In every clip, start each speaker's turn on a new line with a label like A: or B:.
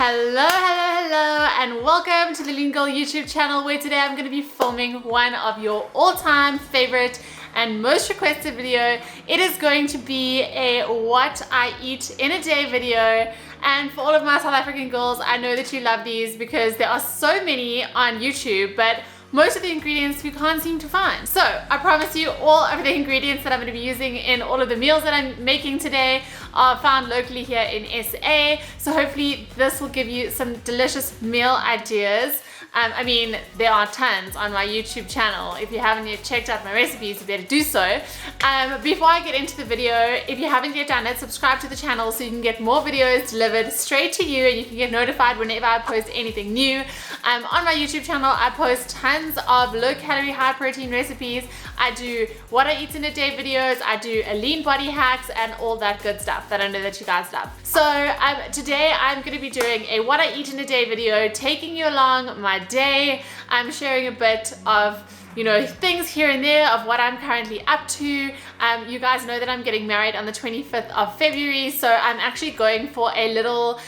A: Hello, and welcome to the Lean Girl YouTube channel, where today I'm going to be filming one of your all-time favorite and most requested video. It is going to be a what I eat in a day video, and for all of my South African girls, I know that you love these because there are so many on YouTube, but most of the ingredients we can't seem to find. So I promise you, all of the ingredients that I'm going to be using in all of the meals that I'm making today are found locally here in SA. So hopefully this will give you some delicious meal ideas. I mean, there are tons on my YouTube channel. If you haven't yet checked out my recipes, you better do so. Before I get into the video, if you haven't yet done it, subscribe to the channel so you can get more videos delivered straight to you and you can get notified whenever I post anything new. On my YouTube channel, I post tons of low-calorie, high-protein recipes. I do what I eat in a day videos, I do a lean body hacks, and all that good stuff that I know that you guys love. So today I'm going to be doing a what I eat in a day video, taking you along my day. I'm sharing a bit of things here and there of what I'm currently up to. You guys know that I'm getting married on the 25th of February, so I'm actually going for a little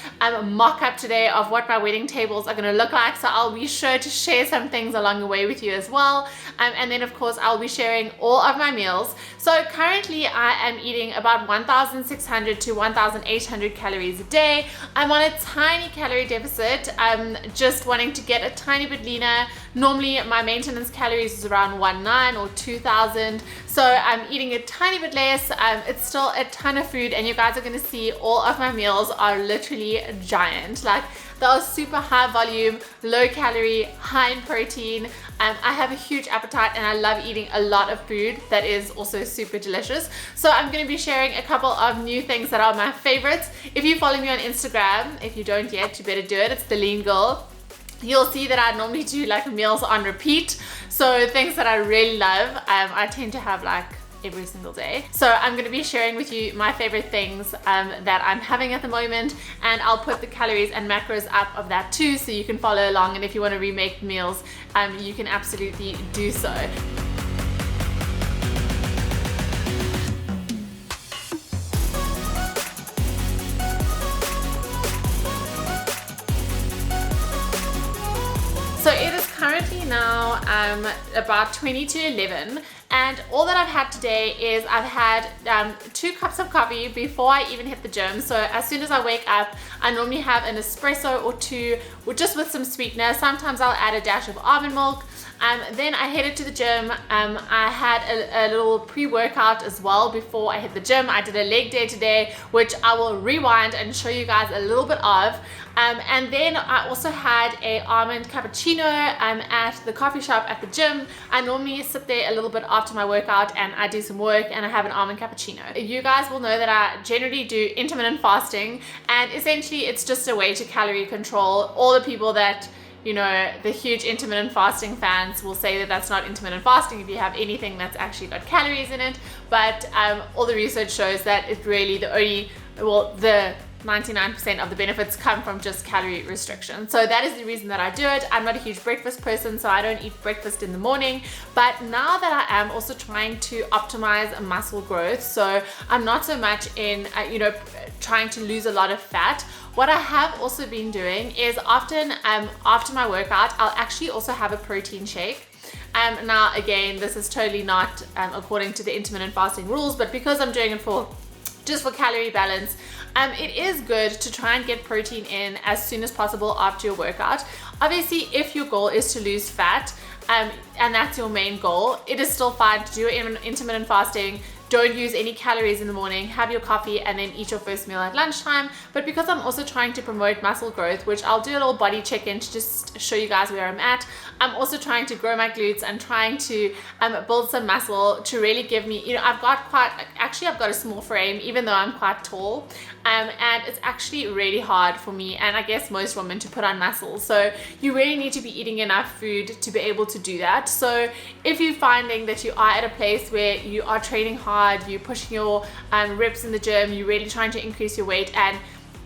A: mock-up today of what my wedding tables are going to look like, so I'll be sure to share some things along the way with you as well. And then of course I'll be sharing all of my meals. So currently I am eating about 1,600 to 1,800 calories a day. I'm on a tiny calorie deficit. I'm just wanting to get a tiny bit leaner. Normally my maintenance calories is around 1,900 or 2,000, so I'm eating a tiny bit less. It's still a ton of food, and you guys are going to see all of my meals are literally giant. Like, they are super high volume, low calorie, high in protein. I have a huge appetite and I love eating a lot of food that is also super delicious. So I'm going to be sharing a couple of new things that are my favorites. If you follow me on Instagram, if you don't yet, you better do it. It's The Lean Girl. You'll see that I normally do like meals on repeat. So things that I really love, I tend to have like every single day. So I'm going to be sharing with you my favorite things that I'm having at the moment, and I'll put the calories and macros up of that too, so you can follow along, and if you want to remake meals, you can absolutely do so. So it is currently now about 20 to 11, and all that I've had today is I've had 2 cups of coffee before I even hit the gym. So as soon as I wake up, I normally have an espresso or 2, just with some sweetener. Sometimes I'll add a dash of almond milk. Then I headed to the gym. I had a little pre-workout as well before I hit the gym. I did a leg day today, which I will rewind and show you guys a little bit of. And then I also had a almond cappuccino at the coffee shop at the gym. I normally sit there a little bit after my workout and I do some work and I have an almond cappuccino. You guys will know that I generally do intermittent fasting, and essentially it's just a way to calorie control. All the people that the huge intermittent fasting fans will say that that's not intermittent fasting if you have anything that's actually got calories in it, but all the research shows that it really the 99% of the benefits come from just calorie restriction. So that is the reason that I do it. I'm not a huge breakfast person, so I don't eat breakfast in the morning, but now that I am also trying to optimize muscle growth, so I'm not so much in trying to lose a lot of fat. What I have also been doing is often after my workout, I'll actually also have a protein shake. Now again, this is totally not according to the intermittent fasting rules, but because I'm doing it just for calorie balance, it is good to try and get protein in as soon as possible after your workout. Obviously, if your goal is to lose fat, and that's your main goal, it is still fine to do intermittent fasting. Don't use any calories in the morning, have your coffee, and then eat your first meal at lunchtime. But because I'm also trying to promote muscle growth, which I'll do a little body check-in to just show you guys where I'm at, I'm also trying to grow my glutes and trying to build some muscle to really give me, I've got a small frame, even though I'm quite tall, and it's actually really hard for me, and I guess most women, to put on muscle. So you really need to be eating enough food to be able to do that. So if you're finding that you are at a place where you are training hard, you're pushing your reps in the gym, you're really trying to increase your weight, and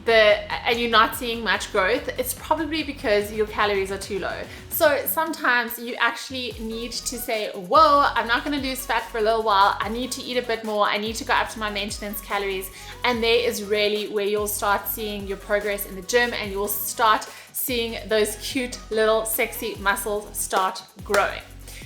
A: and you're not seeing much growth, it's probably because your calories are too low. So sometimes you actually need to say, whoa, I'm not going to lose fat for a little while. I need to eat a bit more. I need to go up to my maintenance calories. And there is really where you'll start seeing your progress in the gym, and you'll start seeing those cute little sexy muscles start growing.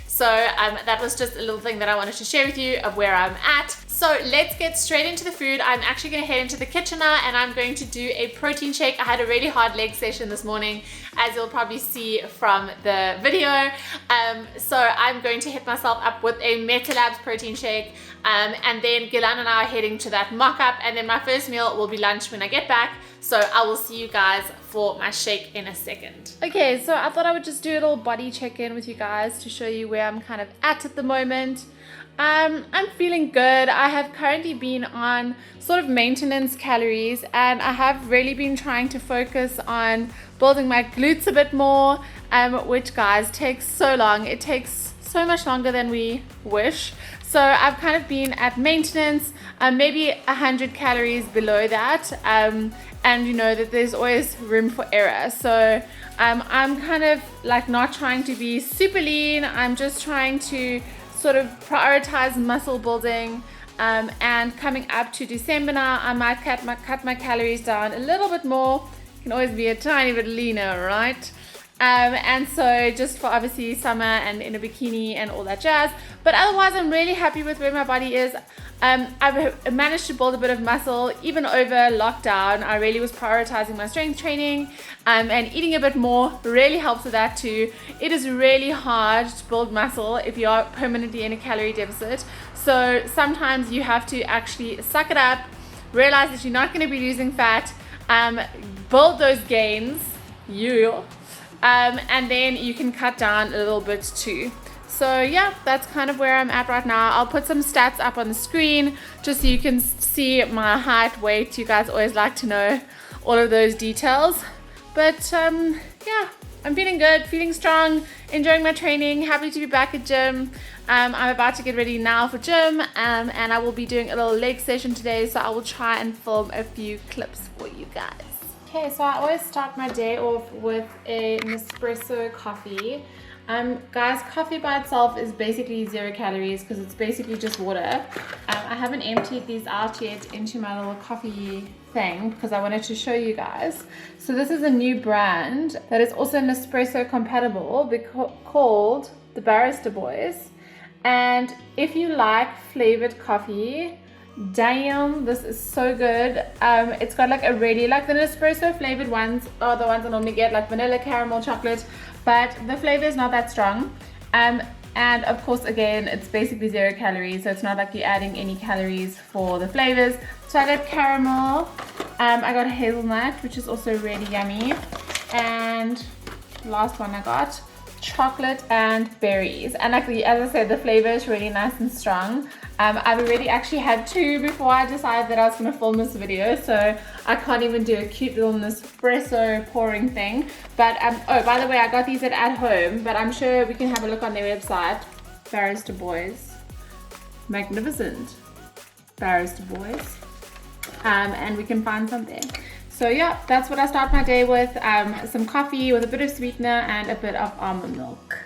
A: So that was just a little thing that I wanted to share with you of where I'm at. So let's get straight into the food. I'm actually going to head into the kitchen now, and I'm going to do a protein shake. I had a really hard leg session this morning, as you'll probably see from the video. So I'm going to hit myself up with a Metalabs protein shake, and then Gilan and I are heading to that mock-up, and then my first meal will be lunch when I get back. So I will see you guys for my shake in a second. Okay, so I thought I would just do a little body check-in with you guys to show you where I'm kind of at the moment. I'm feeling good. I have currently been on sort of maintenance calories, and I have really been trying to focus on building my glutes a bit more, which, guys, takes so long. It takes so much longer than we wish. So I've kind of been at maintenance, maybe 100 calories below that, and you know that there's always room for error. So I'm kind of like not trying to be super lean. I'm just trying to sort of prioritize muscle building, and coming up to December now, I might cut my calories down a little bit more. You can always be a tiny bit leaner, right? And so just for obviously summer and in a bikini and all that jazz. But otherwise, I'm really happy with where my body is. I've managed to build a bit of muscle even over lockdown. I really was prioritizing my strength training, and eating a bit more really helps with that too. It is really hard to build muscle if you are permanently in a calorie deficit. So sometimes you have to actually suck it up, realize that you're not going to be losing fat, build those gains, and then you can cut down a little bit too. So yeah, that's kind of where I'm at right now. I'll put some stats up on the screen just so you can see my height, weight. You guys always like to know all of those details. But yeah, I'm feeling good, feeling strong, enjoying my training, happy to be back at gym. I'm about to get ready now for gym, and I will be doing a little leg session today, so I will try and film a few clips for you guys. Okay, so I always start my day off with a Nespresso coffee. Guys, coffee by itself is basically 0 calories because it's basically just water. I haven't emptied these out yet into my little coffee thing because I wanted to show you guys. So this is a new brand that is also Nespresso compatible called the Barista Boys. And if you like flavored coffee, damn, this is so good. It's got like a really, like the Nespresso flavored ones are the ones I normally get, like vanilla, caramel, chocolate, but the flavor is not that strong. And of course, again, it's basically 0 calories, so it's not like you're adding any calories for the flavors. So I got caramel, I got hazelnut, which is also really yummy, and last one I got chocolate and berries. And like, as I said, the flavor is really nice and strong. I've already actually had 2 before I decided that I was going to film this video, so I can't even do a cute little Nespresso pouring thing. But oh, by the way, I got these at home, but I'm sure we can have a look on their website. Barista Boys, magnificent Barista Boys, and we can find something. So yeah, that's what I start my day with, some coffee with a bit of sweetener and a bit of almond milk.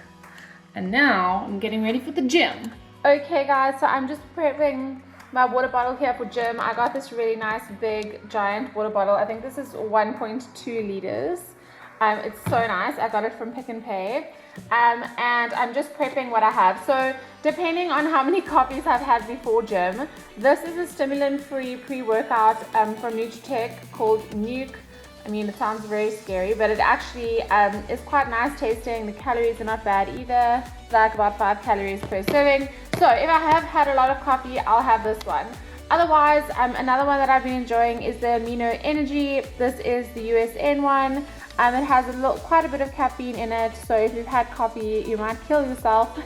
A: And now I'm getting ready for the gym. Okay guys, so I'm just prepping my water bottle here for gym. I got this really nice big giant water bottle. I think this is 1.2 liters. It's so nice. I got it from Pick n Pay. And I'm just prepping what I have. So depending on how many coffees I've had before gym, this is a stimulant-free pre-workout from Nutritech called Nuke. I mean, it sounds very scary, but it actually is quite nice tasting. The calories are not bad either. It's like about 5 calories per serving. So if I have had a lot of coffee, I'll have this one. Otherwise, another one that I've been enjoying is the Amino Energy. This is the USN one. It has quite a bit of caffeine in it, so if you've had coffee, you might kill yourself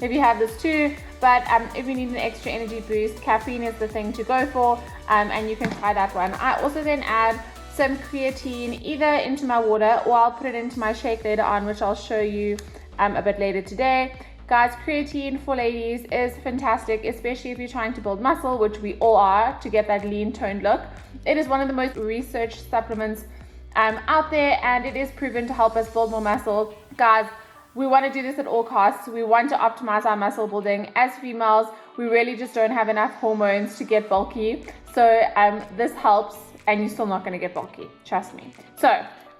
A: if you have this too. But if you need an extra energy boost, caffeine is the thing to go for, and you can try that one. I also then add some creatine either into my water, or I'll put it into my shake later on, which I'll show you a bit later today. Guys, creatine for ladies is fantastic, especially if you're trying to build muscle, which we all are, to get that lean toned look. It is one of the most researched supplements out there, and it is proven to help us build more muscle. Guys, we want to do this at all costs. We want to optimize our muscle building. As females, we really just don't have enough hormones to get bulky. So this helps, and you're still not going to get bulky. Trust me. So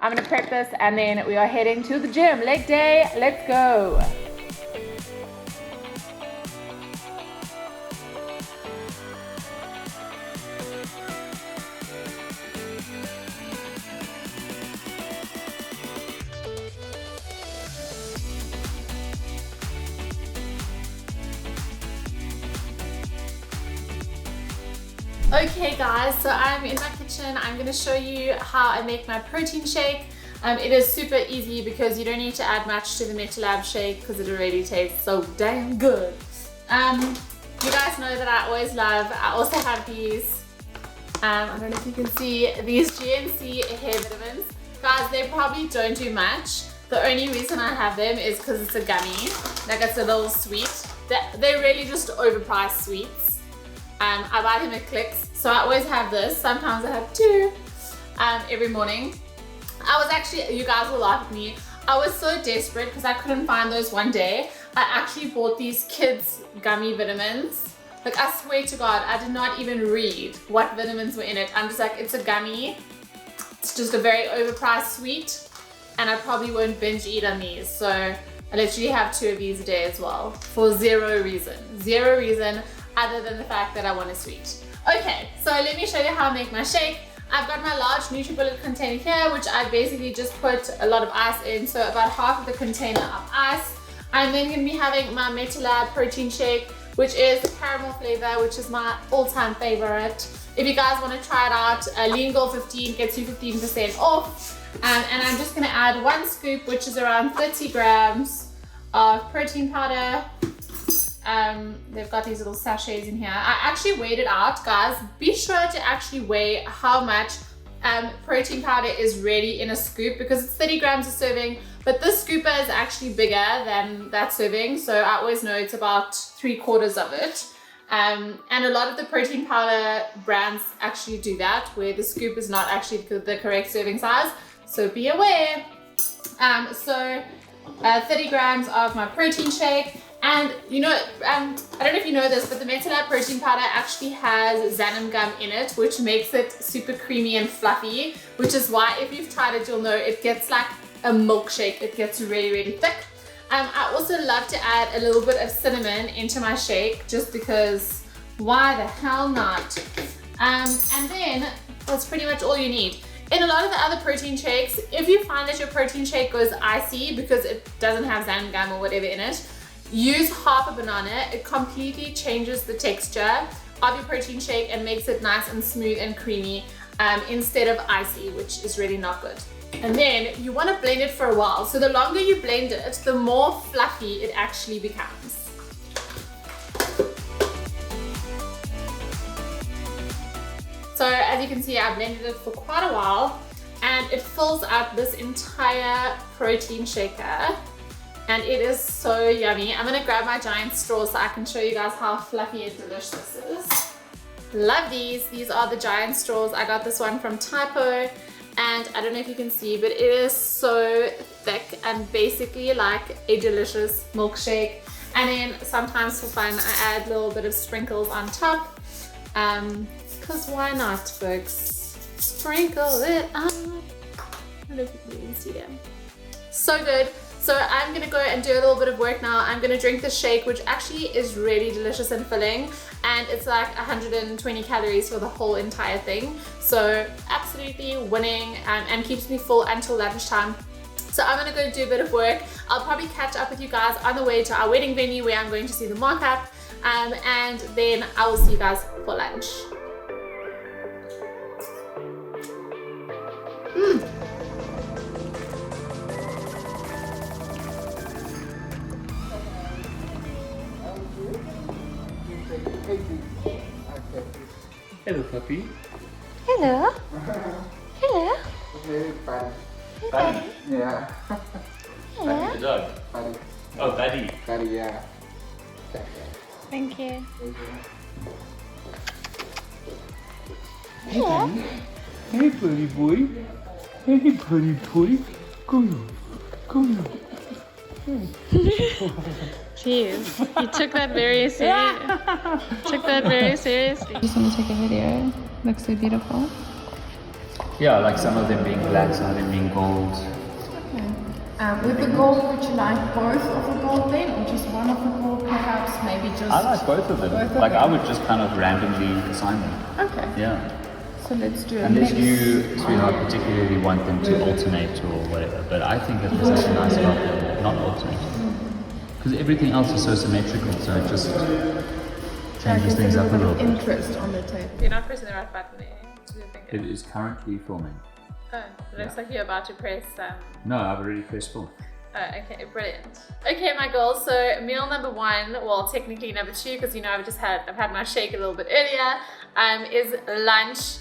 A: I'm going to prep this, and then we are heading to the gym. Leg day. Let's go. Okay guys, so I'm in my kitchen. I'm going to show you how I make my protein shake. It is super easy because you don't need to add much to the MetaLab shake because it already tastes so damn good. You guys know that I always love, I also have these, I don't know if you can see, these GNC hair vitamins. Guys, they probably don't do much. The only reason I have them is because it's a gummy, like it's a little sweet. They're really just overpriced sweets. I buy them at Clicks, so I always have this. Sometimes I have two every morning. I was actually, you guys will laugh at me, I was so desperate because I couldn't find those one day. I actually bought these kids gummy vitamins. Like, I swear to God, I did not even read what vitamins were in it. I'm just like, it's a gummy. It's just a very overpriced sweet, and I probably won't binge eat on these. So I literally have 2 of these a day as well for zero reason. Zero reason other than the fact that I want a sweet. Okay, so let me show you how I make my shake. I've got my large NutriBullet container here, which I basically just put a lot of ice in, so about half of the container of ice. I'm then going to be having my MetaLab protein shake, which is the caramel flavor, which is my all-time favorite. If you guys want to try it out, Lean Girl 15 gets you 15% off. And I'm just going to add 1 scoop, which is around 30 grams of protein powder. They've got these little sachets in here. I actually weighed it out, guys. Be sure to actually weigh how much protein powder is really in a scoop, because it's 30 grams a serving, but this scooper is actually bigger than that serving, so I always know it's about 3/4 of it. And a lot of the protein powder brands actually do that, where the scoop is not actually the correct serving size, so be aware. 30 grams of my protein shake. And you know, I don't know if you know this, but the MetaLab protein powder actually has xanthan gum in it, which makes it super creamy and fluffy, which is why if you've tried it, you'll know it gets like a milkshake. It gets really, really thick. I also love to add a little bit of cinnamon into my shake, just because why the hell not? And then that's pretty much all you need. In a lot of the other protein shakes, if you find that your protein shake goes icy because it doesn't have xanthan gum or whatever in it, use half a banana. It completely changes the texture of your protein shake and makes it nice and smooth and creamy instead of icy, which is really not good. And then you want to blend it for a while. So the longer you blend it, the more fluffy it actually becomes. So as you can see, I blended it for quite a while, and it fills up this entire protein shaker. And it is so yummy. I'm gonna grab my giant straw so I can show you guys how fluffy and delicious this is. Love these. These are the giant straws. I got this one from Typo, and I don't know if you can see, but it is so thick and basically like a delicious milkshake. And then sometimes for fun, I add a little bit of sprinkles on top. Because why not, folks? Sprinkle it on. I don't know if you can even see them. So good. So I'm gonna go and do a little bit of work now. I'm gonna drink the shake, which actually is really delicious and filling, and it's like 120 calories for the whole entire thing. So absolutely winning, and keeps me full until lunchtime. So I'm gonna go do a bit of work. I'll probably catch up with you guys on the way to our wedding venue, where I'm going to see the markup, and then I will see you guys for lunch.
B: Hello, puppy.
C: Hello. Hello.
B: Hey, Patty.
C: Patty.
B: Yeah.
C: Hello.
B: The dog. Oh, Buddy.
D: Buddy, yeah. Okay.
C: Thank you.
B: Hey, buddy. Hey, buddy boy. Hey, buddy boy. Come here. Come here.
C: Jeez, you took that very seriously. Took that very seriously. Just want to take a video. Looks so beautiful.
B: Yeah, like some of them being black, some of them being gold.
E: With the gold, would you like both of the gold then, or just one of the gold perhaps, maybe just...
B: I like both of them.
E: Both of
B: Like I
E: them.
B: would just kind of randomly assign them.
E: Okay,
B: Yeah.
E: so let's do a
B: Unless
E: mix.
B: you, sweetheart, particularly want them to alternate or whatever. But I think that there's something nice about them not alternating. Because everything else is so symmetrical, so it just changes things up a little bit.
E: Interest on the table.
A: You're not pressing the right button there. To the finger.
B: It is currently filming.
A: Oh, it looks like you're about to press.
B: No, I've already pressed film.
A: Oh, okay, brilliant. Okay, my girls. So meal number 1, well, technically number 2, because you know I've had my shake a little bit earlier. Is lunch.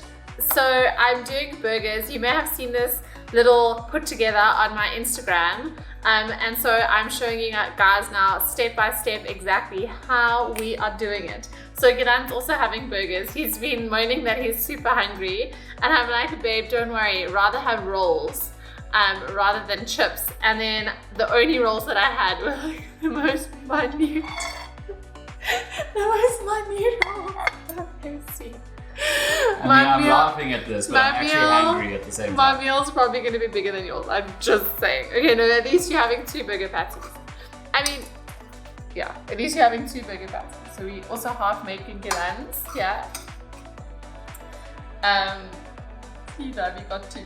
A: So I'm doing burgers. You may have seen this little put together on my Instagram. And so I'm showing you guys now step by step exactly how we are doing it. So Giran's also having burgers. He's been moaning that he's super hungry. And I'm like, babe, don't worry, rather have rolls rather than chips. And then the only rolls that I had were like the most minute. The most minute rolls that I've ever seen.
B: I'm laughing at this, but
A: my
B: I'm actually
A: meal-
B: angry at the same
A: My
B: time.
A: meal's probably going to be bigger than yours. I'm just saying. Okay, no, at least you're having 2 burger patties. I mean, yeah, at least you're having 2 burger patties. So we also half making Giran's, yeah. You know, we got 2.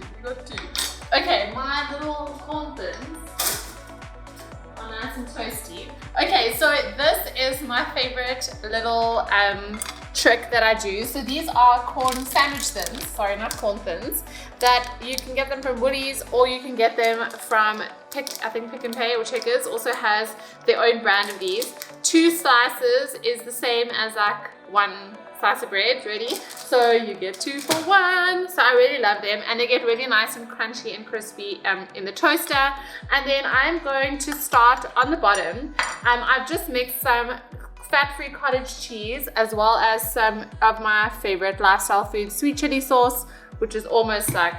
A: Okay, my little corn thins are nice and toasty. Okay, so this is my favorite little trick that I do. So these are corn sandwich thins, sorry, not corn thins, that you can get them from Woolies or you can get them from Pick n Pay or Checkers also has their own brand of these. 2 slices is the same as like 1 slice of bread, ready? So you get 2 for 1. So I really love them and they get really nice and crunchy and crispy in the toaster. And then I'm going to start on the bottom. I've just mixed some fat-free cottage cheese as well as some of my favorite lifestyle food, sweet chili sauce, which is almost like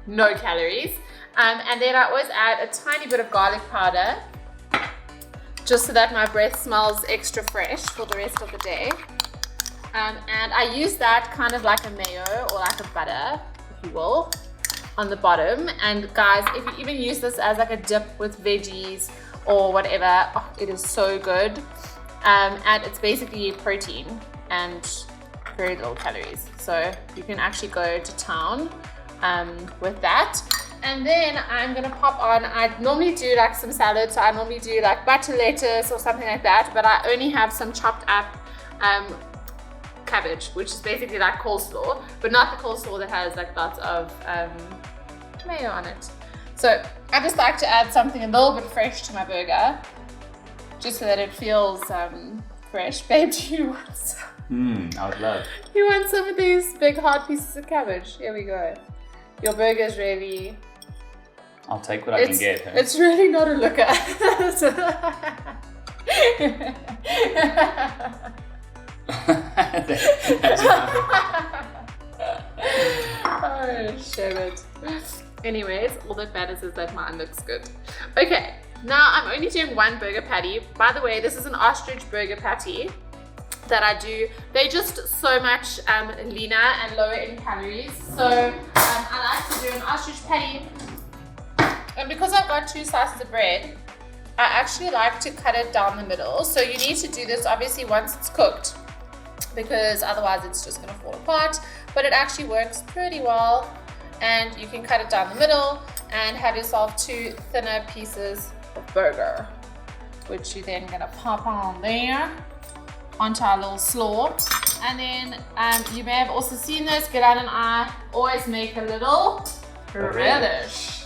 A: no calories. And then I always add a tiny bit of garlic powder just so that my breath smells extra fresh for the rest of the day. And I use that kind of like a mayo or like a butter, if you will, on the bottom. And guys, if you even use this as like a dip with veggies or whatever, oh, it is so good. And it's basically protein and very little calories. So you can actually go to town with that. And then I'm gonna pop on, I normally do like some salad, so I normally do like butter lettuce or something like that, but I only have some chopped up cabbage, which is basically like coleslaw, but not the coleslaw that has like lots of mayo on it. So I just like to add something a little bit fresh to my burger, just so that it feels fresh. Babe, do you want some?
B: I would love.
A: You want some of these big hard pieces of cabbage? Here we go. Your burger's really...
B: I'll take what I can get. Hey?
A: It's really not a looker. Oh, shit it. Anyways, all that matters is that mine looks good. Okay, now I'm only doing 1 burger patty. By the way, this is an ostrich burger patty that I do. They're just so much leaner and lower in calories. So I like to do an ostrich patty. And because I've got 2 slices of bread, I actually like to cut it down the middle. So you need to do this obviously once it's cooked, because otherwise it's just gonna fall apart. But it actually works pretty well. And you can cut it down the middle and have yourself 2 thinner pieces of burger, which you're then gonna pop on there onto our little slaw. And then you may have also seen this, Giran and I always make a little relish.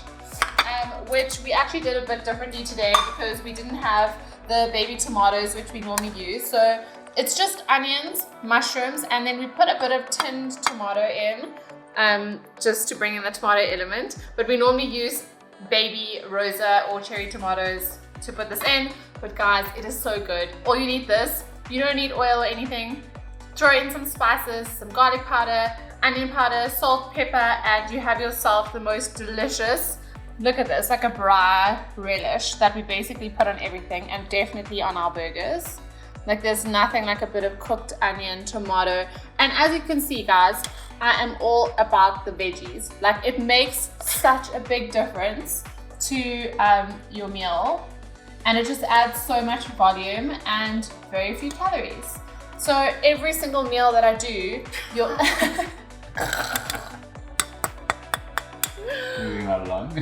A: Which we actually did a bit differently today because we didn't have the baby tomatoes which we normally use. So it's just onions, mushrooms, and then we put a bit of tinned tomato in just to bring in the tomato element. But we normally use baby rosa or cherry tomatoes to put this in, but guys, it is so good. All you need this, you don't need oil or anything. Throw in some spices, some garlic powder, onion powder, salt, pepper, and you have yourself the most delicious, look at this, like a braai relish that we basically put on everything and definitely on our burgers. Like there's nothing like a bit of cooked onion, tomato, and as you can see guys, I am all about the veggies. Like it makes such a big difference to your meal, and it just adds so much volume and very few calories. So every single meal that I do, you'll
B: Moving right along.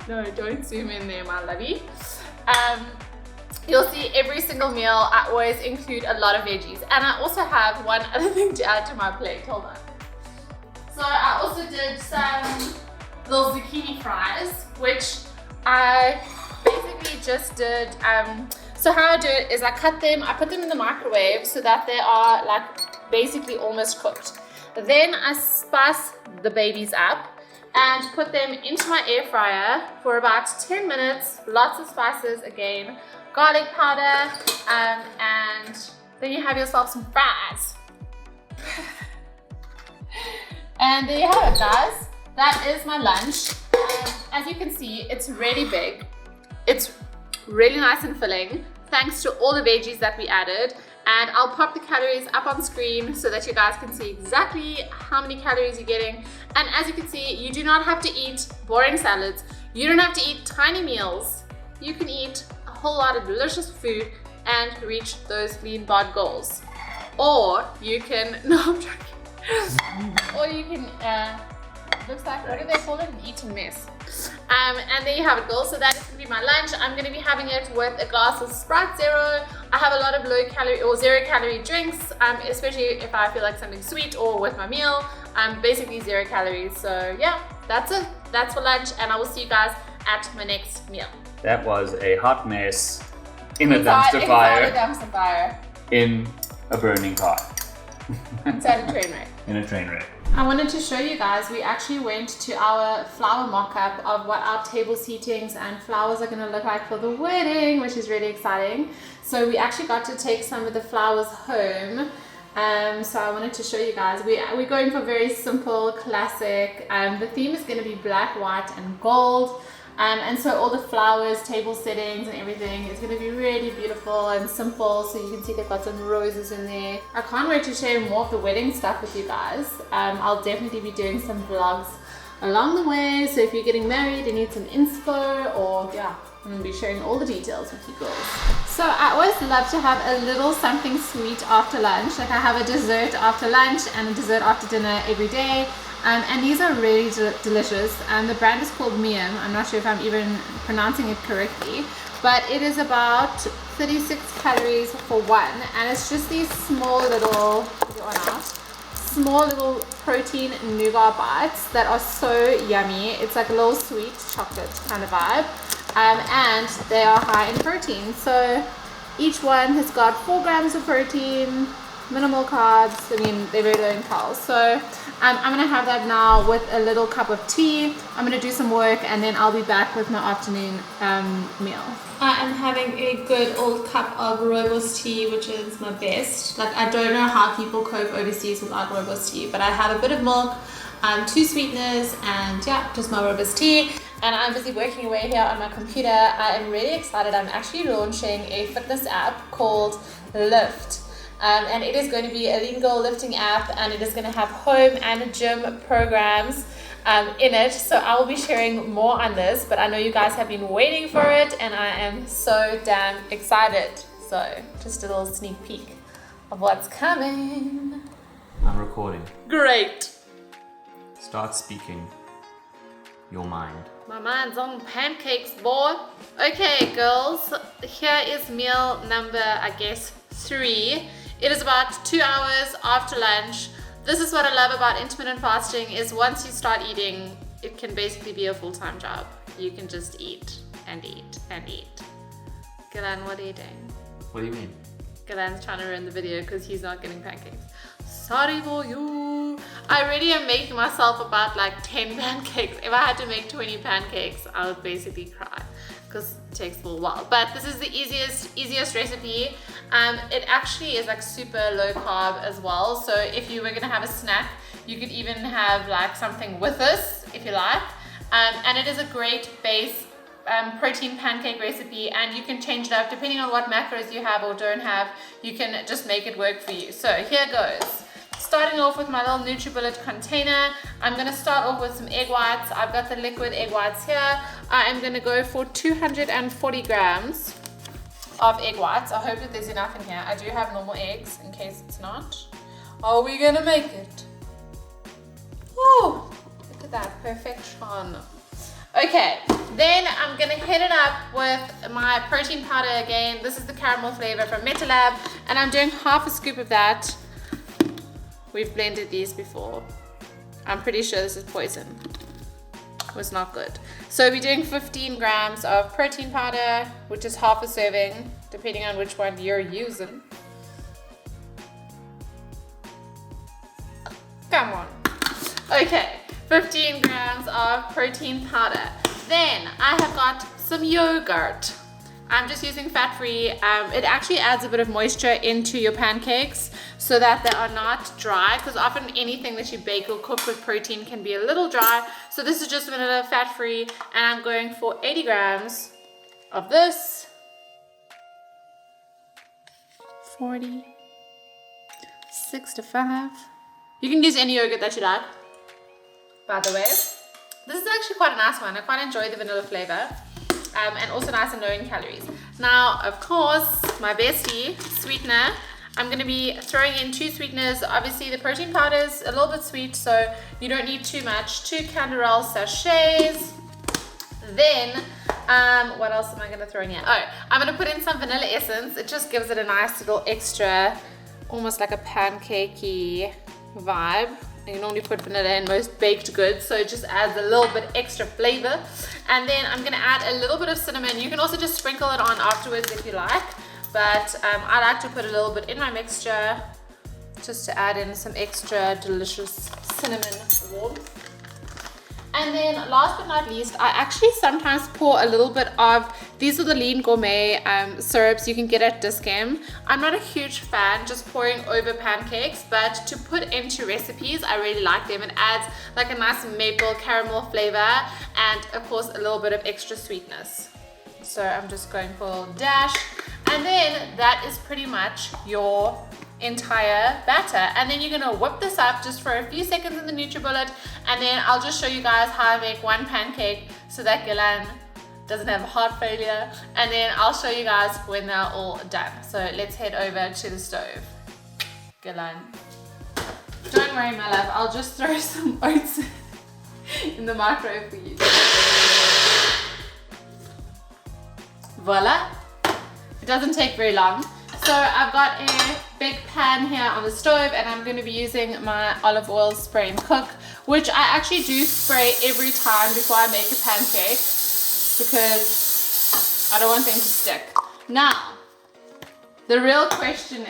A: no, don't zoom in there, my lovey. You'll see every single meal I always include a lot of veggies, and I also have one other thing to add to my plate. Hold on. So I also did some little zucchini fries, which I basically just did. So how I do it is I cut them, I put them in the microwave so that they are like basically almost cooked. Then I spice the babies up and put them into my air fryer for about 10 minutes. Lots of spices again, garlic powder, and then you have yourself some fries. And there you have it, guys. That is my lunch. As you can see, it's really big. It's really nice and filling, thanks to all the veggies that we added. And I'll pop the calories up on screen so that you guys can see exactly how many calories you're getting. And as you can see, you do not have to eat boring salads. You don't have to eat tiny meals. You can eat a whole lot of delicious food and reach those lean bod goals. Or you can, no, I'm joking. Or you can, looks like, what do they call it? An eating mess. And there you have it, girls. So that is going to be my lunch. I'm going to be having it with a glass of Sprite Zero. I have a lot of low calorie or 0 calorie drinks, especially if I feel like something sweet, or with my meal. Basically 0 calories. So yeah, that's it. That's for lunch, and I will see you guys at my next meal.
B: That was a hot mess in
A: Inside a dumpster fire.
B: In a burning car.
A: Inside a train wreck.
B: In a train wreck.
A: I wanted to show you guys, we actually went to our flower mock-up of what our table seatings and flowers are going to look like for the wedding, which is really exciting. So we actually got to take some of the flowers home. So I wanted to show you guys, we're going for very simple, classic. The theme is going to be black, white and gold. And so all the flowers, table settings and everything is going to be really beautiful and simple. So you can see they've got some roses in there. I can't wait to share more of the wedding stuff with you guys. I'll definitely be doing some vlogs along the way. So if you're getting married and need some inspo, or yeah, I'm going to be sharing all the details with you girls. So I always love to have a little something sweet after lunch. Like I have a dessert after lunch and a dessert after dinner every day. And these are really delicious. The brand is called Miam. I'm not sure if I'm even pronouncing it correctly, but it is about 36 calories for one, and it's just these small little protein nougat bites that are so yummy. It's like a little sweet chocolate kind of vibe, and they are high in protein. So each one has got 4 grams of protein, minimal carbs. I mean, they're very low in calories. So I'm gonna have that now with a little cup of tea. I'm gonna do some work and then I'll be back with my afternoon meal. I am having a good old cup of rooibos tea, which is my best. Like, I don't know how people cope overseas without rooibos tea, but I have a bit of milk, 2 sweeteners, and yeah, just my rooibos tea. And I'm busy working away here on my computer. I am really excited. I'm actually launching a fitness app called Lift. And it is going to be a lean goal lifting app, and it is going to have home and gym programs in it. So I will be sharing more on this, but I know you guys have been waiting for it, and I am so damn excited. So just a little sneak peek of what's coming.
B: I'm recording.
A: Great.
B: Start speaking your mind.
A: My mind's on pancakes, boy. Okay, girls, here is meal number, I guess, 3. It is about 2 hours after lunch. This is what I love about intermittent fasting, is once you start eating, it can basically be a full-time job. You can just eat and eat and eat. Gilan, what are you doing?
B: What do you mean?
A: Gilan's trying to ruin the video because he's not getting pancakes. Sorry for you. I already am making myself about like 10 pancakes. If I had to make 20 pancakes, I would basically cry. because it takes a little while. But this is the easiest recipe. It actually is like super low carb as well. So if you were gonna have a snack, you could even have like something with this if you like. And it is a great base protein pancake recipe, and you can change it up depending on what macros you have or don't have. You can just make it work for you. So here goes. Starting off with my little NutriBullet container, I'm going to start off with some egg whites. I've got the liquid egg whites here. I am going to go for 240 grams of egg whites. I hope that there's enough in here. I do have normal eggs in case it's not. Are we going to make it? Oh, look at that perfection. Okay, then I'm gonna hit it up with my protein powder again. This is the caramel flavor from Metalab, and I'm doing half a scoop of that. We've blended these before. I'm pretty sure this is poison. It was not good. So we're doing 15 grams of protein powder, which is half a serving, depending on which one you're using. Come on. Okay. 15 grams of protein powder. Then I have got some yogurt. I'm just using fat-free. It actually adds a bit of moisture into your pancakes so that they are not dry, because often anything that you bake or cook with protein can be a little dry. So this is just vanilla fat-free, and I'm going for 80 grams of this. 40, 65. You can use any yogurt that you like, by the way. This is actually quite a nice one. I quite enjoy the vanilla flavor, and also nice and low in calories. Now, of course, my bestie, sweetener. I'm going to be throwing in 2 sweeteners. Obviously, the protein powder is a little bit sweet, so you don't need too much. 2 Canderel sachets. Then, what else am I going to throw in here? Oh, I'm going to put in some vanilla essence. It just gives it a nice little extra, almost like a pancakey vibe. You normally put vanilla in most baked goods, so it just adds a little bit extra flavor. And then I'm going to add a little bit of cinnamon. You can also just sprinkle it on afterwards if you like, but I like to put a little bit in my mixture just to add in some extra delicious cinnamon warmth. And then last but not least, I actually sometimes pour a little bit of, these are the Lean Gourmet syrups you can get at Dis-Chem. I'm not a huge fan just pouring over pancakes, but to put into recipes, I really like them. It adds like a nice maple caramel flavor and of course a little bit of extra sweetness. So I'm just going for a little dash. And then that is pretty much your entire batter, and then you're gonna whip this up just for a few seconds in the NutriBullet, and then I'll just show you guys how I make one pancake so that Gilan doesn't have heart failure, and then I'll show you guys when they're all done. So let's head over to the stove. Gilan, don't worry my love, I'll just throw some oats in the microwave for you. Voila, it doesn't take very long. So I've got a big pan here on the stove, and I'm going to be using my olive oil spray and cook, which I actually do spray every time before I make a pancake because I don't want them to stick. Now, the real question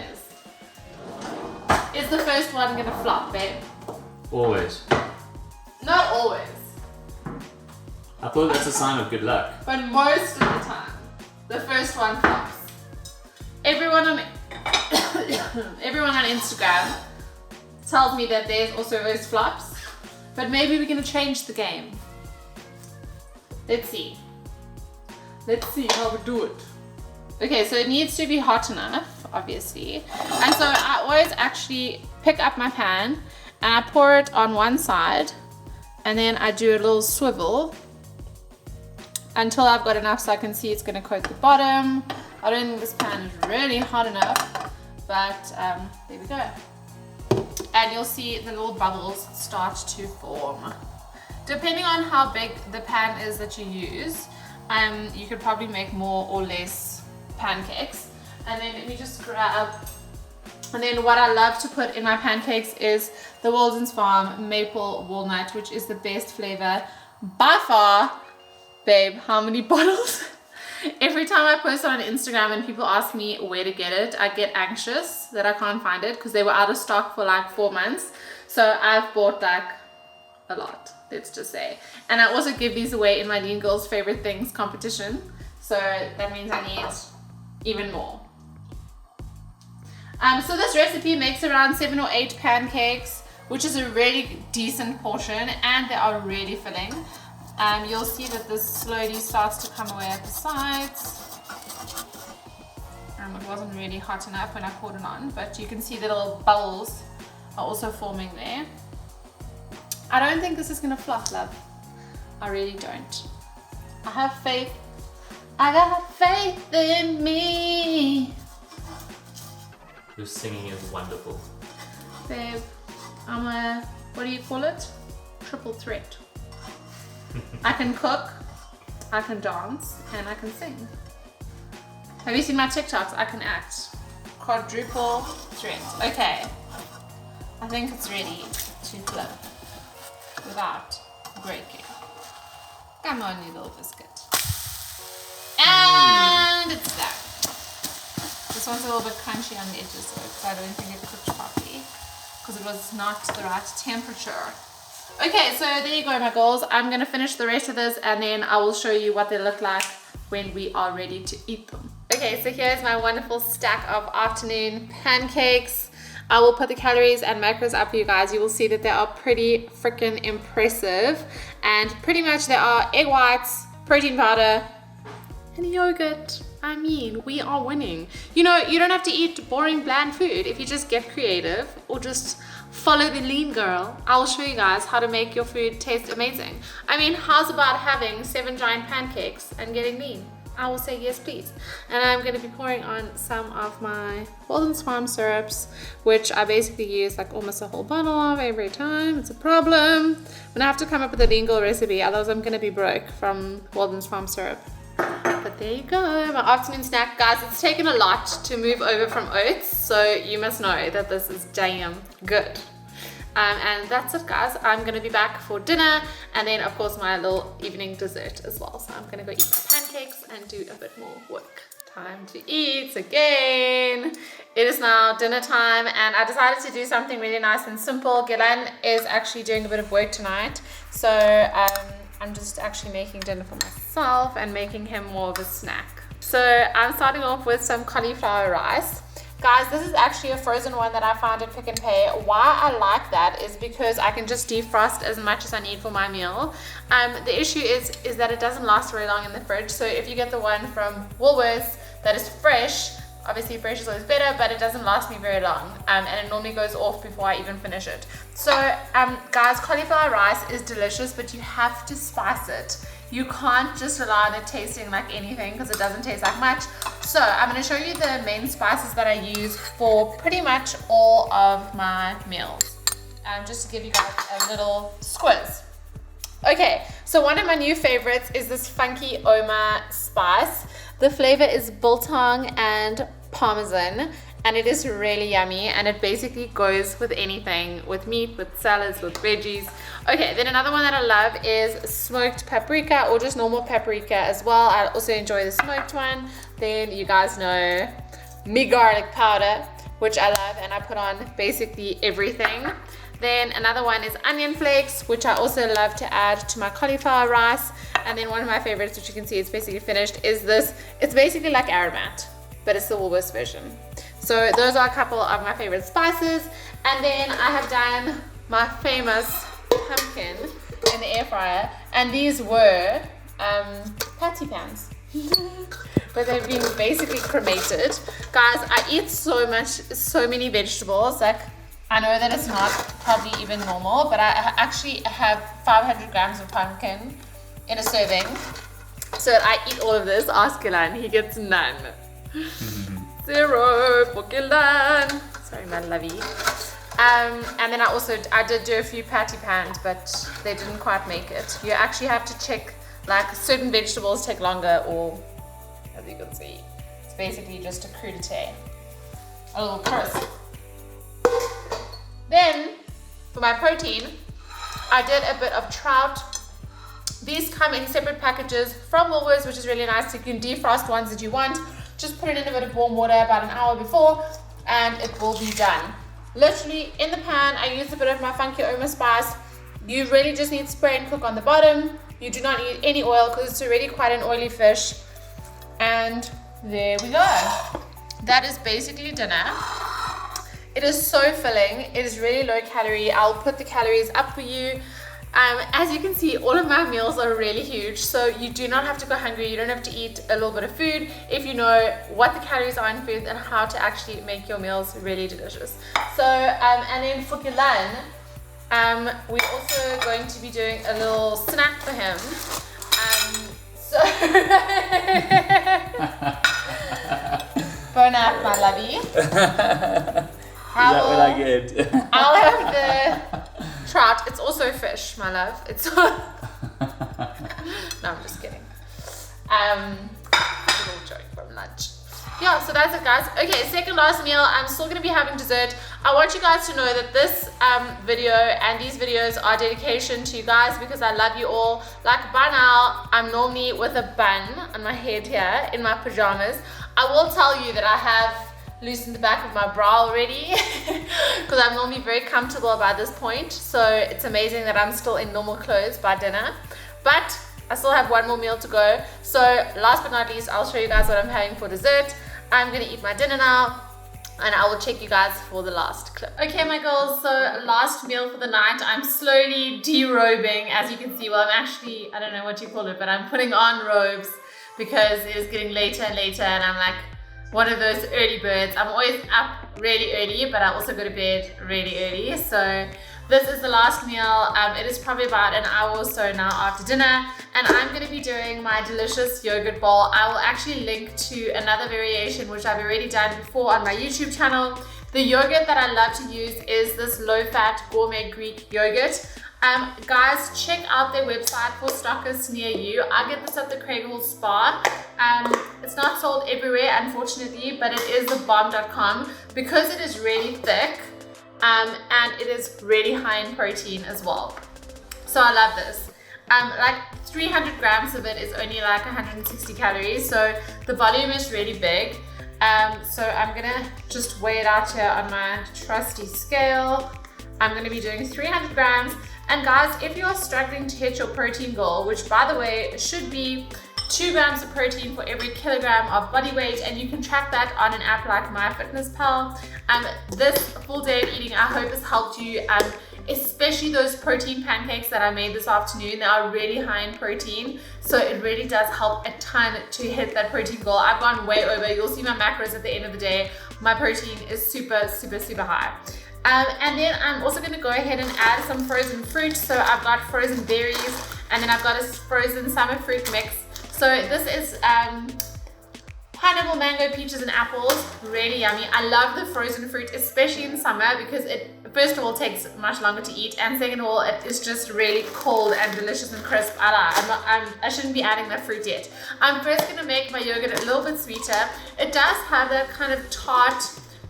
A: is the first one going to flop, babe?
B: Always.
A: Not always,
B: I thought that's a sign of good luck.
A: but most of the time, the first one flops. Everyone on Instagram tells me that there's also always flops, but maybe we're gonna change the game. Let's see. Let's see how we do it. Okay, so it needs to be hot enough, obviously. And so I always actually pick up my pan and I pour it on one side, and then I do a little swivel until I've got enough so I can see it's gonna coat the bottom. I don't think this pan is really hot enough, but there we go. And you'll see the little bubbles start to form. Depending on how big the pan is that you use, you could probably make more or less pancakes. And then let me just grab, and then what I love to put in my pancakes is the Walden's Farm Maple Walnut, which is the best flavor by far. Babe, how many bottles? Every time I post on Instagram and people ask me where to get it, I get anxious that I can't find it because they were out of stock for like 4 months. So I've bought like a lot, let's just say. And I also give these away in my Lean Girls Favorite Things competition. So that means I need even more. So this recipe makes around 7 or 8 pancakes, which is a really decent portion, and they are really filling. You'll see that this slowly starts to come away at the sides. It wasn't really hot enough when I poured it on, but you can see the little bubbles are also forming there. I don't think this is gonna flop, love. I really don't. I have faith. I got faith in me.
F: Your singing is wonderful.
A: Babe, I'm a, what do you call it? Triple threat. I can cook, I can dance, and I can sing. Have you seen my TikToks? I can act. Quadruple threat. Okay. I think it's ready to flip without breaking. Come on, you little biscuit. And it's done. This one's a little bit crunchy on the edges though, because I don't think it cooked properly, because it was not the right temperature. Okay, so there you go, my girls. I'm gonna finish the rest of this, and then I will show you what they look like when we are ready to eat them. Okay, so here's my wonderful stack of afternoon pancakes. I will put the calories and macros up for you guys. You will see that they are pretty freaking impressive, and pretty much they are egg whites, protein powder, and yogurt. I mean, we are winning. You know, you don't have to eat boring, bland food if you just get creative or just follow the lean girl. I'll show you guys how to make your food taste amazing. I mean, how's about having 7 giant pancakes and getting lean? I will say yes, please. And I'm going to be pouring on some of my Walden's Farm syrups, which I basically use like almost a whole bottle of every time. It's a problem. When I have to come up with a lean girl recipe, otherwise I'm going to be broke from Walden's Farm syrup. But there you go, my afternoon snack. Guys, it's taken a lot to move over from oats, so you must know that this is damn good. And that's it, guys. I'm gonna be back for dinner, and then of course my little evening dessert as well. So I'm gonna go eat my pancakes and do a bit more work. Time to eat again. It is now dinner time, and I decided to do something really nice and simple. Gillan is actually doing a bit of work tonight, so I'm just actually making dinner for myself and making him more of a snack. So I'm starting off with some cauliflower rice. Guys, this is actually a frozen one that I found at Pick n Pay. Why I like that is because I can just defrost as much as I need for my meal. The issue is that it doesn't last very long in the fridge. So if you get the one from Woolworths that is fresh, obviously fresh is always better, but it doesn't last me very long, and it normally goes off before I even finish it. So guys, cauliflower rice is delicious, but you have to spice it. You can't just rely on it tasting like anything, because it doesn't taste like much. So I'm going to show you the main spices that I use for pretty much all of my meals, just to give you guys a little squiz. Okay, so one of my new favorites is this funky Oma spice. The flavor is biltong and parmesan, and it is really yummy, and it basically goes with anything, with meat, with salads, with veggies. Okay, then another one that I love is smoked paprika, or just normal paprika as well. I also enjoy the smoked one. Then you guys know me garlic powder, which I love, and I put on basically everything. Then another one is onion flakes, which I also love to add to my cauliflower rice. And then one of my favorites, which you can see it's basically finished, is this. It's basically like aromat, but it's the Woolworths version. So those are a couple of my favorite spices. And then I have done my famous pumpkin in the air fryer, and these were patty pans. But they've been basically cremated. Guys, I eat so many vegetables. Like, I know that it's not probably even normal, but I actually have 500 grams of pumpkin in a serving. So I eat all of this. Ask Gillan, he gets none. 0 for Gillan. Sorry, my lovey. And then I did do a few patty pans, but they didn't quite make it. You actually have to check, like certain vegetables take longer, or as you can see, it's basically just a crudité, a little crisp. Then for my protein, I did a bit of trout. These come in separate packages from Woolworths, which is really nice. You can defrost ones that you want. Just put it in a bit of warm water about an hour before, and it will be done. Literally in the pan, I used a bit of my funky Oma spice. You really just need spray and cook on the bottom. You do not need any oil because it's already quite an oily fish. And there we go. That is basically dinner. It is so filling. It is really low calorie. I'll put the calories up for you. As you can see, all of my meals are really huge, so you do not have to go hungry. You don't have to eat a little bit of food if you know what the calories are in food and how to actually make your meals really delicious. So, and then for Gilan, we're also going to be doing a little snack for him. So, bon app, my lovey.
B: What I get?
A: I'll have the trout. It's also fish, my love. It's no, I'm just kidding. Little joke from lunch. Yeah, so that's it, guys. Okay, second last meal. I'm still gonna be having dessert. I want you guys to know that this video and these videos are dedication to you guys because I love you all. Like by now, I'm normally with a bun on my head here in my pajamas. I will tell you that I have loosened the back of my bra already because I'm normally very comfortable by this point, so it's amazing that I'm still in normal clothes by dinner, but I still have one more meal to go. So last but not least, I'll show you guys what I'm having for dessert. I'm gonna eat my dinner now and I will check you guys for the last clip. Okay, my girls, so last meal for the night. I'm slowly derobing, as you can see. Well, I'm actually, I don't know what you call it, but I'm putting on robes because it is getting later and later, and I'm like one of those early birds. I'm always up really early, but I also go to bed really early. So this is the last meal. It is probably about an hour or so now after dinner, and I'm going to be doing my delicious yogurt bowl. I will actually link to another variation which I've already done before on my YouTube channel. The yogurt that I love to use is this low-fat gourmet Greek yogurt. Guys, check out their website for stockists near you. I get this at the Craig Hall Spa. It's not sold everywhere, unfortunately, but it is thebomb.com because it is really thick and it is really high in protein as well. So I love this. Like 300 grams of it is only like 160 calories, so the volume is really big. So I'm gonna just weigh it out here on my trusty scale. I'm gonna be doing 300 grams. And guys, if you are struggling to hit your protein goal, which by the way should be 2 grams of protein for every kilogram of body weight, and you can track that on an app like MyFitnessPal. This full day of eating, I hope, has helped you, especially those protein pancakes that I made this afternoon. They are really high in protein, so it really does help a ton to hit that protein goal. I've gone way over. You'll see my macros at the end of the day. My protein is super, super, super high. And then I'm also going to go ahead and add some frozen fruit. So I've got frozen berries, and then I've got a frozen summer fruit mix. So this is pineapple, mango, peaches, and apples. Really yummy. I love the frozen fruit, especially in summer, because it, first of all, takes much longer to eat, and second of all, it is just really cold and delicious and crisp. I shouldn't be adding that fruit yet. I'm first going to make my yogurt a little bit sweeter. It does have that kind of tart,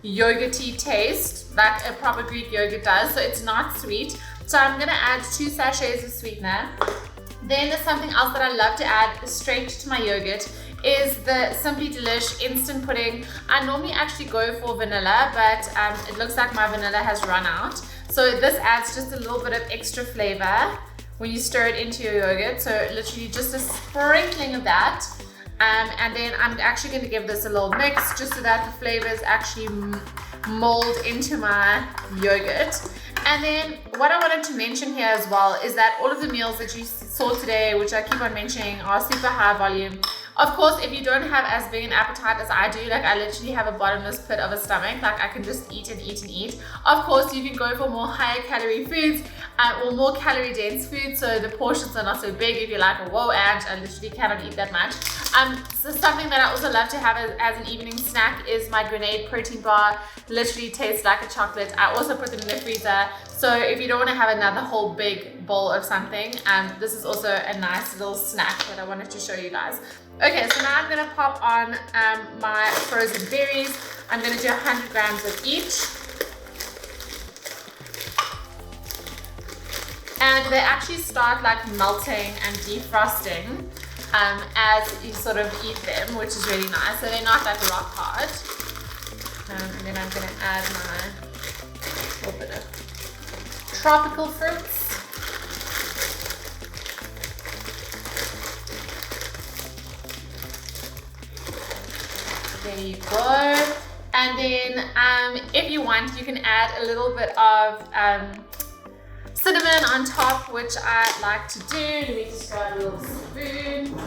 A: yogurty taste like a proper Greek yogurt does, so it's not sweet. So I'm gonna add 2 sachets of sweetener. Then there's something else that I love to add straight to my yogurt is the Simply Delish instant pudding. I normally actually go for vanilla, but it looks like my vanilla has run out. So this adds just a little bit of extra flavor when you stir it into your yogurt. So literally just a sprinkling of that. And then I'm actually going to give this a little mix just so that the flavors actually mold into my yogurt. And then what I wanted to mention here as well is that all of the meals that you saw today, which I keep on mentioning, are super high volume. Of course, if you don't have as big an appetite as I do, like I literally have a bottomless pit of a stomach, like I can just eat and eat and eat. Of course, you can go for more higher calorie foods or more calorie dense foods, so the portions are not so big. If you're like, whoa, Ange, I literally cannot eat that much. So something that I also love to have as an evening snack is my Grenade protein bar. Literally tastes like a chocolate. I also put them in the freezer. So if you don't want to have another whole big bowl of something, this is also a nice little snack that I wanted to show you guys. Okay, so now I'm going to pop on my frozen berries. I'm going to do 100 grams of each. And they actually start like melting and defrosting as you sort of eat them, which is really nice. So they're not like rock hard. And then I'm going to add my little bit of tropical fruits. There you go. And then if you want, you can add a little bit of cinnamon on top, which I like to do. Let me just grab a little spoon.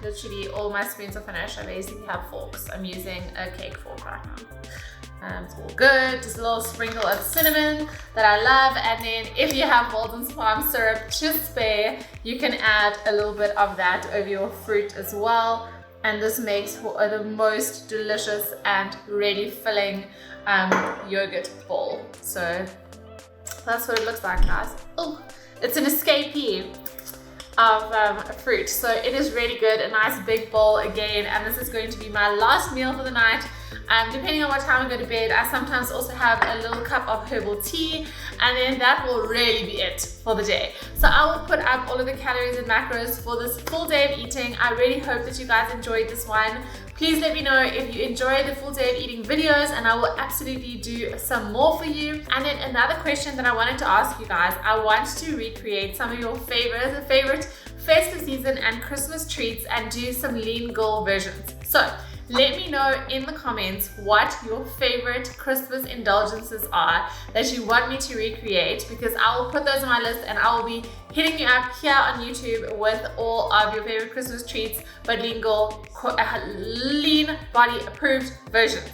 A: Literally all my spoons are finished. I basically have forks. I'm using a cake fork right now. It's all good. Just a little sprinkle of cinnamon that I love. And then if you have Walden's Farm syrup to spare, you can add a little bit of that over your fruit as well. And this makes for the most delicious and really filling yogurt bowl. So that's what it looks like, guys. Oh, it's an escapee of fruit. So it is really good. A nice big bowl again. And this is going to be my last meal for the night. Depending on what time I go to bed, I sometimes also have a little cup of herbal tea, and then that will really be it for the day. So I will put up all of the calories and macros for this full day of eating. I really hope that you guys enjoyed this one. Please let me know if you enjoy the full day of eating videos, and I will absolutely do some more for you. And then another question that I wanted to ask you guys, I want to recreate some of your favorite festive season and Christmas treats and do some lean girl versions. So let me know in the comments what your favorite Christmas indulgences are that you want me to recreate, because I will put those on my list and I will be hitting you up here on YouTube with all of your favorite Christmas treats, but lean body approved versions.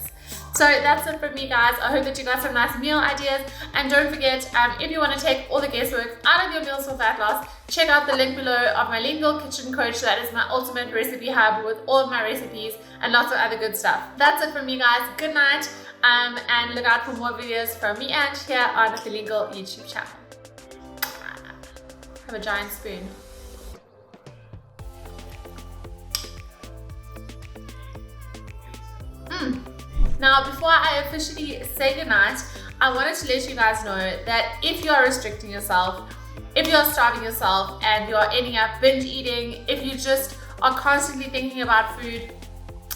A: So that's it from me, guys. I hope that you got some nice meal ideas, and don't forget, if you want to take all the guesswork out of your meals for fat loss, check out the link below of my Lean Girl Kitchen Coach. That is my ultimate recipe hub with all of my recipes and lots of other good stuff. That's it from me, guys. Good night, and look out for more videos from me and here on the Lean Girl YouTube channel. Have a giant spoon. Now, before I officially say goodnight, I wanted to let you guys know that if you are restricting yourself, if you're starving yourself and you're ending up binge eating, if you just are constantly thinking about food,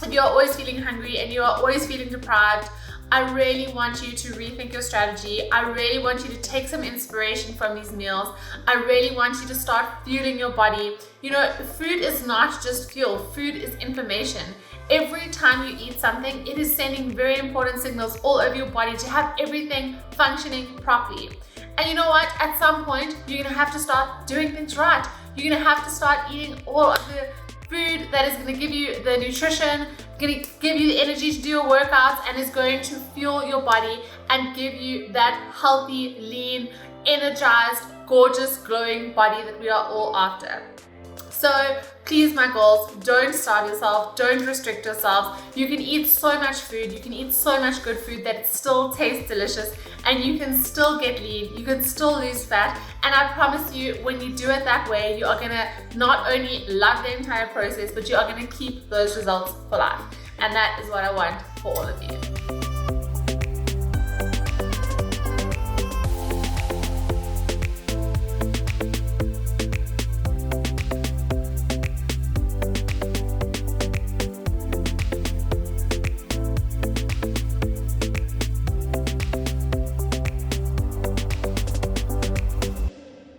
A: if you're always feeling hungry and you are always feeling deprived, I really want you to rethink your strategy. I really want you to take some inspiration from these meals. I really want you to start fueling your body. You know, food is not just fuel, food is information. Every time you eat something, it is sending very important signals all over your body to have everything functioning properly. And you know what? At some point, you're gonna have to start doing things right. You're gonna have to start eating all of the food that is gonna give you the nutrition, gonna give you the energy to do your workouts, and is going to fuel your body and give you that healthy, lean, energized, gorgeous, glowing body that we are all after. So please, my girls, don't starve yourself, don't restrict yourself. You can eat so much food, you can eat so much good food that it still tastes delicious, and you can still get lean, you can still lose fat, and I promise you, when you do it that way, you are gonna not only love the entire process, but you are gonna keep those results for life. And that is what I want for all of you.